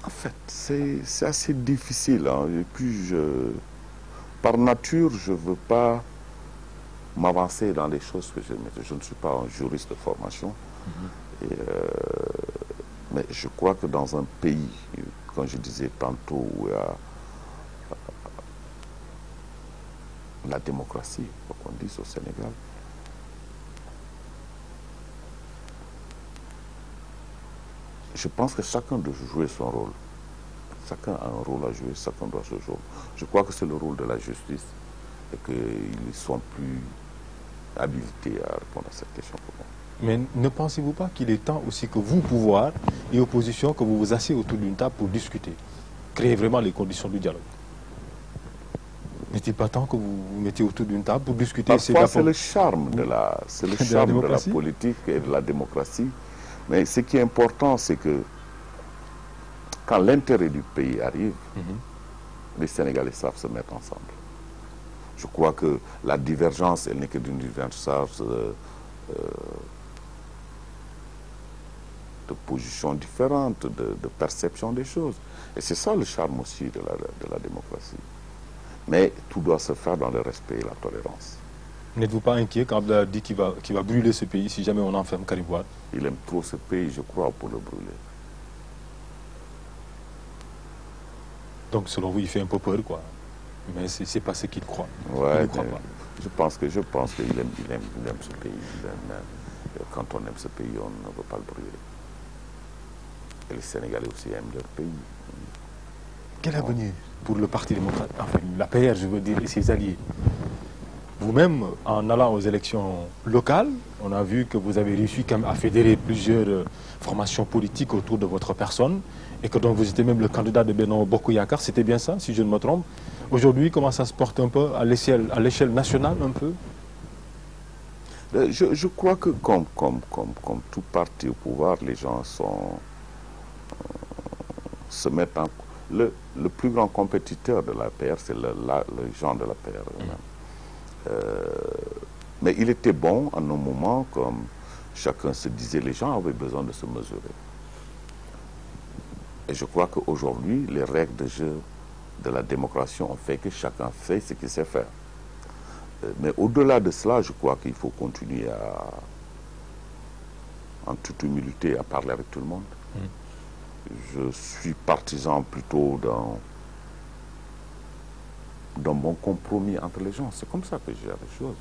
En fait, c'est assez difficile. Et puis, par nature, je ne veux pas m'avancer dans les choses que je mets. Je ne suis pas un juriste de formation, mais je crois que dans un pays, comme je disais tantôt, où il y a la démocratie, comme on dit au Sénégal, je pense que chacun doit jouer son rôle. Chacun a un rôle à jouer, chacun doit se jouer. Je crois que c'est le rôle de la justice et qu'ils sont plus habilités à répondre à cette question pour moi. Mais ne pensez-vous pas qu'il est temps aussi que vous, pouvoir et opposition, que vous vous asseyez autour d'une table pour discuter, créer vraiment les conditions du dialogue? N'est-il pas temps que vous vous mettiez autour d'une table pour discuter? Parfois, c'est le charme de la politique et de la démocratie. Mais ce qui est important, c'est que quand l'intérêt du pays arrive, les Sénégalais savent se mettre ensemble. Je crois que la divergence, elle n'est que d'une divergence de positions différentes, de perception des choses. Et c'est ça le charme aussi de la démocratie. Mais tout doit se faire dans le respect et la tolérance. N'êtes-vous pas inquiet quand Abdoulaye dit qu'il va brûler ce pays si jamais on enferme Karim Wade? Il aime trop ce pays, je crois, pour le brûler. Donc selon vous, il fait un peu peur, quoi. Mais c'est pas ce qu'il croit. Ouais, il ne croit pas. Je pense qu'il aime ce pays. Quand on aime ce pays, on ne veut pas le brûler. Et les Sénégalais aussi aiment leur pays. Quel avenir pour le Parti démocrate, enfin la PR, je veux dire, et ses alliés? Vous-même, en allant aux élections locales, on a vu que vous avez réussi quand même à fédérer plusieurs formations politiques autour de votre personne et que donc vous étiez même le candidat de Benno Bokk Yakaar, c'était bien ça, si je ne me trompe. Aujourd'hui, comment ça se porte un peu à l'échelle nationale un peu? Je crois que comme tout parti au pouvoir, les gens se mettent en... Le plus grand compétiteur de la PR, c'est les gens de la PR eux-mêmes. Mais il était bon en un moment, comme chacun se disait, les gens avaient besoin de se mesurer. Et je crois qu'aujourd'hui, les règles de jeu de la démocratie ont fait que chacun fait ce qu'il sait faire. Mais au-delà de cela, je crois qu'il faut continuer en toute humilité à parler avec tout le monde. Je suis partisan plutôt d'un bon compromis entre les gens. C'est comme ça que je gère les choses.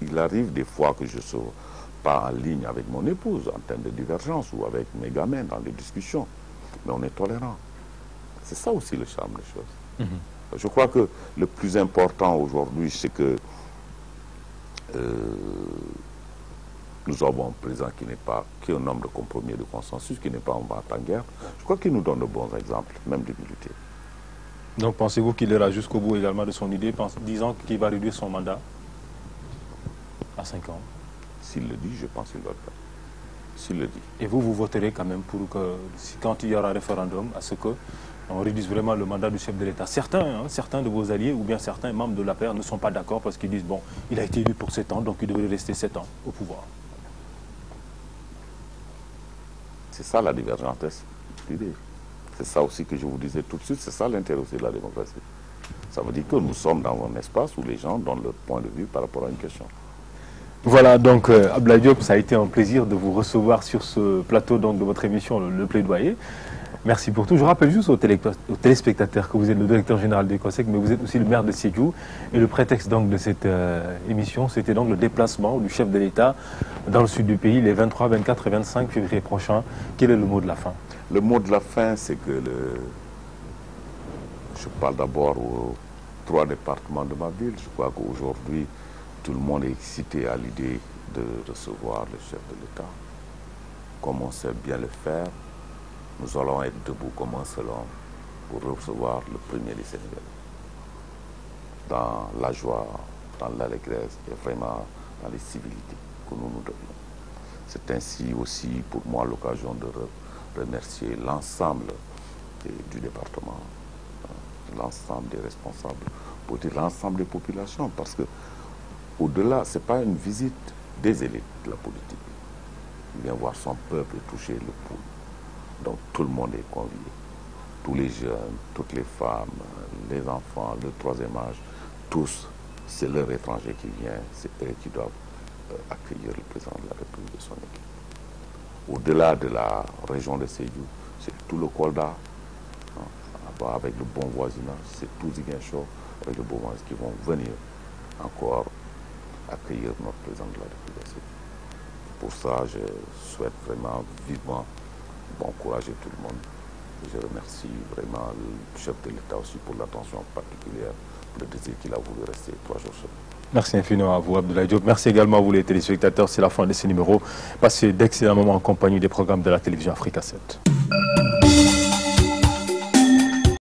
Il arrive des fois que je ne sois pas en ligne avec mon épouse en termes de divergence ou avec mes gamins dans les discussions. Mais on est tolérant. C'est ça aussi le charme des choses. Je crois que le plus important aujourd'hui, c'est que nous avons un président qui est un homme de compromis et de consensus, qui n'est pas en vente en guerre. Je crois qu'il nous donne de bons exemples, même d'humilité. Donc pensez-vous qu'il ira jusqu'au bout également de son idée, disant qu'il va réduire son mandat à 5 ans? S'il le dit, je pense qu'il va le faire. S'il le dit. Et vous voterez quand même pour que, quand il y aura un référendum, à ce qu'on réduise vraiment le mandat du chef de l'État. Certains de vos alliés ou bien certains membres de l'APR ne sont pas d'accord parce qu'ils disent, bon, il a été élu pour 7 ans, donc il devrait rester 7 ans au pouvoir. C'est ça la divergence d'idées. C'est ça aussi que je vous disais tout de suite, c'est ça l'intérêt aussi de la démocratie. Ça veut dire que nous sommes dans un espace où les gens donnent leur point de vue par rapport à une question. Voilà, donc Abdoulaye Diop, ça a été un plaisir de vous recevoir sur ce plateau donc, de votre émission, le Plaidoyer. Merci pour tout. Je rappelle juste aux téléspectateurs que vous êtes le directeur général du COSEC, mais vous êtes aussi le maire de Sédhiou. Et le prétexte donc de cette émission, c'était donc le déplacement du chef de l'État dans le sud du pays les 23, 24 et 25 février prochains. Quel est le mot de la fin? Le mot de la fin, c'est que je parle d'abord aux 3 départements de ma ville. Je crois qu'aujourd'hui, tout le monde est excité à l'idée de recevoir le chef de l'État. Comme on sait bien le faire, nous allons être debout comme un seul homme pour recevoir le premier des Sénégalais. Dans la joie, dans l'allégresse et vraiment dans les civilités que nous nous donnons. C'est ainsi aussi pour moi l'occasion de remercier l'ensemble du département, l'ensemble des responsables, pour dire l'ensemble des populations, parce que au-delà, ce n'est pas une visite des élites de la politique. Il vient voir son peuple toucher le pouls. Donc tout le monde est convié. Tous les jeunes, toutes les femmes, les enfants, le troisième âge, tous c'est leur étranger qui vient, c'est eux qui doivent accueillir le président de la République de son équipe. Au-delà de la région de Sédhiou, c'est tout le Kolda, avec le bon voisinage, c'est tout Ziguinchor avec le bon voisinage qui vont venir encore accueillir notre président de la République de Sédhiou. Pour ça, je souhaite vraiment vivement encourager tout le monde. Je remercie vraiment le chef de l'État aussi pour l'attention particulière, pour le désir qu'il a voulu rester 3 jours seul. Merci infiniment à vous, Abdoulaye Diop. Merci également à vous, les téléspectateurs. C'est la fin de ce numéro. Passez d'excellents moments en compagnie des programmes de la télévision Africa 7.